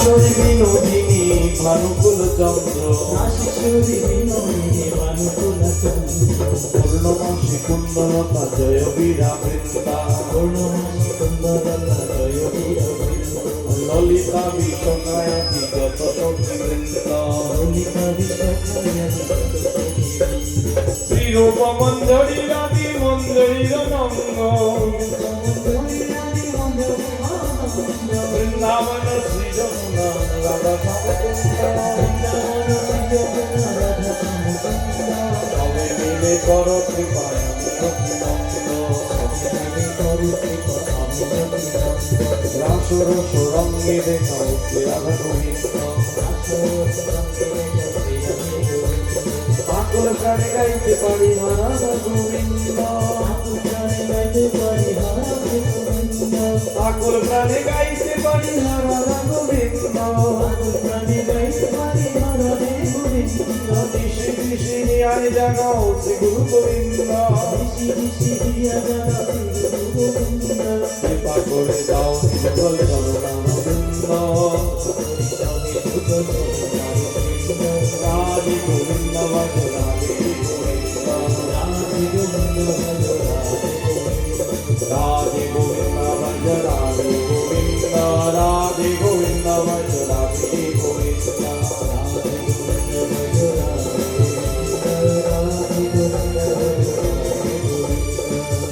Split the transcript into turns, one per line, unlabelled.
রাসেশ্বরী বিনোদিনী ভানুকুল চন্দ্র
রাসেশ্বরী বিনোদিনী ভানুকুল চন্দ্র
পূর্ণমাসী কুণ্ডলতা জয় বীরা বৃন্দা
পূর্ণমাসী কুন্দরতা জয় বীর
ললিতা বিশ্বকায়াতি যত সখী বৃন্দ
ললিতা বিশ্বকায়াতি
শ্রীরূপ মঞ্জরি রাধি মঞ্জরির নঙ্গ বৃন্দাবন শ্রী যমুনা রাধা সবে মিলে কর কৃপায় রাসর সুরঙ্গে দেখাও রাধা গোবিন্দ আকুল প্রাণে গাইতে পারি রাধা গোবিন্দ আকুল প্রাণে গাইতে পারি রাধা গোবিন্দ দিশি দিশি নিয়ায় জাগাও শ্রী গুরু গোবিন্দ কৃপা করে দাও সকল চরণারবিন্দ রাধে গোবিন্দ ভজ রাধে গোবিন্দ রাধে গোবিন্দ ভজ রাধে গোবিন্দ রাধে গোবিন্দ